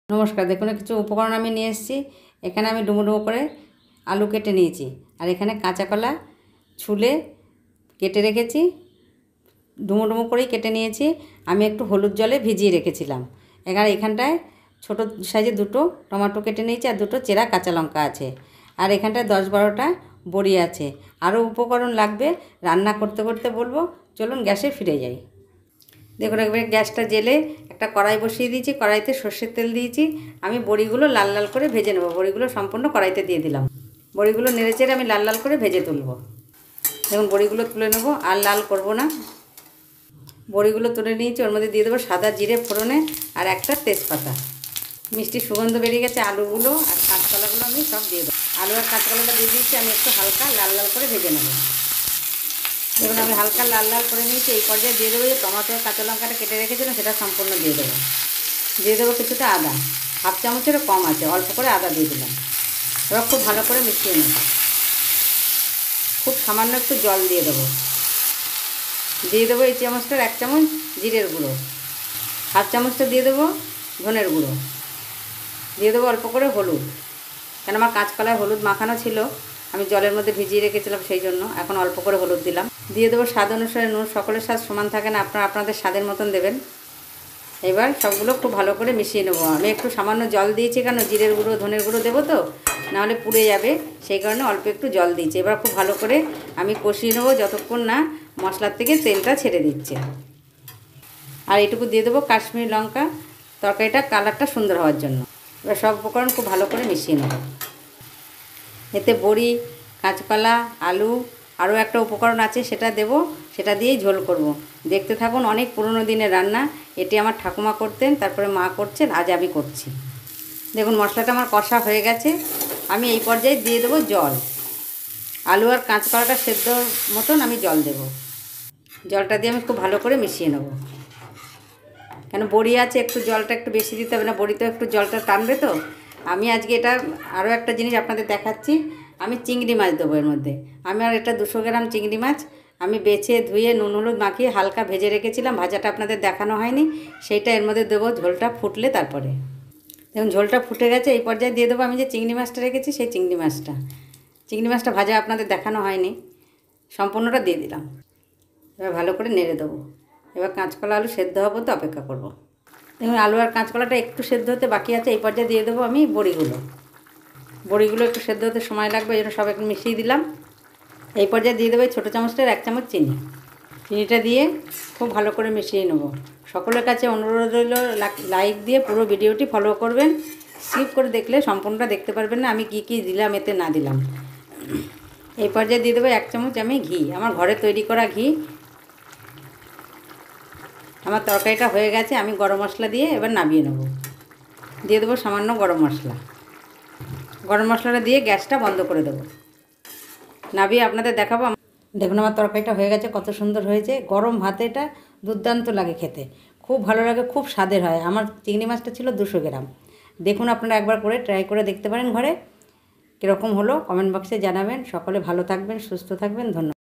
নমস্কার, দেখুন কিছু উপকরণ আমি নিয়ে এসেছি। এখানে আমি ডুমো ডুমো করে আলু কেটে নিয়েছি, আর এখানে কাঁচা কলা ছুলে কেটে রেখেছি, ডুমো ডুমো করেই কেটে নিয়েছি। আমি একটু হলুদ জলে ভিজিয়ে রেখেছিলাম। এখানটায় ছোটো সাইজে দুটো টমেটো কেটে নিয়েছি, আর দুটো চেরা কাঁচা লঙ্কা আছে, আর এখানটায় 10-12টা বড়ি আছে। আরও উপকরণ লাগবে, রান্না করতে করতে বলবো। চলুন গ্যাসে ফিরে যাই। দেখুন, একবার গ্যাসটা জেলে একটা কড়াই বসিয়ে দিয়েছি। কড়াইতে সর্ষের তেল দিয়েছি। আমি বড়িগুলো লাল লাল করে ভেজে নেব। বড়িগুলো সম্পূর্ণ কড়াইতে দিয়ে দিলাম। বড়িগুলো নেড়েচেড়ে আমি লাল লাল করে ভেজে তুলব। দেখুন, বড়িগুলো তুলে নেব, আর লাল করব না। বড়িগুলো তুলে নিয়েছি। ওর মধ্যে দিয়ে দেবো সাদা জিরে ফোড়নে আর একটা তেজপাতা। মিষ্টি সুগন্ধ বেরিয়ে গেছে। আলুগুলো আর কাঁচকলাগুলো আমি সব দিয়ে দেবো। আলু আর কাঁচকলাটা দিয়ে দিয়েছি। আমি একটু হালকা লাল লাল করে ভেজে নেব। দেখুন, আমি হালকা লাল লাল করে নিয়েছি। এই পর্যায়ে দিয়ে দেবো যে টমেটো কাঁচা লঙ্কাটা কেটে রেখেছিলাম, সেটা সম্পূর্ণ দিয়ে দেবো। দিয়ে দেবো কিছুটা আদা, হাফ চামচেরও কম আছে, অল্প করে আদা দিয়ে দিলাম। এবার খুব ভালো করে মিশিয়ে নেব। খুব সামান্য একটু জল দিয়ে দেবো। দিয়ে দেবো এই চামচটার 1 চামচ জিরের গুঁড়ো, হাফ চামচটা দিয়ে দেবো ধনের গুঁড়ো, দিয়ে দেবো অল্প করে হলুদ। কেন আমার কাঁচকলায় হলুদ মাখানো ছিল, আমি জলের মধ্যে ভিজিয়ে রেখেছিলাম, সেই জন্য এখন অল্প করে হলুদ দিলাম। দিয়ে দেবো স্বাদ অনুসারে নুন। সকলের স্বাদ সমান থাকে না, আপনারা আপনাদের স্বাদের মতন দেবেন। এবার সবগুলো খুব ভালো করে মিশিয়ে নেবো। আমি একটু সামান্য জল দিয়েছি, কেন জিরের গুঁড়ো ধনের গুঁড়ো দেবো তো, নাহলে পুড়ে যাবে, সেই কারণে অল্প একটু জল দিয়েছি। এবার খুব ভালো করে আমি কষিয়ে নেবো যতক্ষণ না মশলার থেকে তেলটা ছেড়ে দিচ্ছে। আর এটুকু দিয়ে দেবো কাশ্মীরি লঙ্কা, তরকারিটা কালারটা সুন্দর হওয়ার জন্য। এবার সব উপকরণ খুব ভালো করে মিশিয়ে নেব। এতে বড়ি, কাঁচকলা, আলু, আরও একটা উপকরণ আছে সেটা দেব, সেটা দিয়েই ঝোল করব। দেখতে থাকুন। অনেক পুরনো দিনের রান্না। এটি আমার ঠাকুমা করতেন, তারপরে মা করছেন, আজ আমি করছি। দেখুন, মশলাটা আমার কষা হয়ে গেছে। আমি এই পর্যায়ে দিয়ে দেবো জল। আলু আর কাঁচকলাটা সেদ্ধ মতন আমি জল দেব। জলটা দিয়ে আমি খুব ভালো করে মিশিয়ে নেব। কেন বড়ি আছে, একটু জলটা একটু বেশি দিতে হবে না, বড়ি তো একটু জলটা টানবে তো। আমি আজকে এটা আরও একটা জিনিস আপনাদের দেখাচ্ছি। আমি চিংড়ি মাছ দেবো এর মধ্যে। আমি আর এটা 200 গ্রাম চিংড়ি মাছ আমি বেছে ধুয়ে নুন হলুদ মাখিয়ে হালকা ভেজে রেখেছিলাম। ভাজাটা আপনাদের দেখানো হয়নি, সেইটা এর মধ্যে দেবো। ঝোলটা ফুটলে তারপরে দেখুন, ঝোলটা ফুটে গেছে। এই পর্যায়ে দিয়ে দেবো আমি যে চিংড়ি মাছটা রেখেছি, সেই চিংড়ি মাছটা ভাজা আপনাদের দেখানো হয়নি, সম্পূর্ণটা দিয়ে দিলাম। এবার ভালো করে নেড়ে দেবো। এবার কাঁচকলা আলু সেদ্ধ হবো তো অপেক্ষা করব। দেখুন, আলু আর কাঁচকলাটা একটু সেদ্ধ হতে বাকি আছে। এই পর্যায়ে দিয়ে দেবো আমি বড়িগুলো একটু সেদ্ধ হতে সময় লাগবে, এই জন্য সব একটু মিশিয়ে দিলাম। এই পর্যায়ে দিয়ে দেবো ছোটো চামচটার 1 চামচ চিনিটা দিয়ে খুব ভালো করে মিশিয়ে নেব। সকলের কাছে অনুরোধ রইল, লাইক দিয়ে পুরো ভিডিওটি ফলো করবেন। স্কিপ করে দেখলে সম্পূর্ণটা দেখতে পারবেন না আমি কি কি দিলাম এতে না দিলাম। এই পর্যায়ে দিয়ে দেবো 1 চামচ আমি ঘি, আমার ঘরে তৈরি করা ঘি। আমার তরকারিটা হয়ে গেছে। আমি গরম মশলা দিয়ে এবার নামিয়ে নেব। দিয়ে দেবো সামান্য গরম মশলাটা দিয়ে গ্যাসটা বন্ধ করে দেবো। নামিয়ে আপনাদের দেখাবো। দেখুন, আমার তরকারিটা হয়ে গেছে, কত সুন্দর হয়েছে। গরম ভাতে এটা দুর্দান্ত লাগে খেতে, খুব ভালো লাগে, খুব স্বাদের হয়। আমার চিংড়ি মাছটা ছিল 200 গ্রাম। দেখুন, আপনারা একবার করে ট্রাই করে দেখতে পারেন ঘরে। কীরকম হলো কমেন্ট বক্সে জানাবেন। সকলে ভালো থাকবেন, সুস্থ থাকবেন। ধন্যবাদ।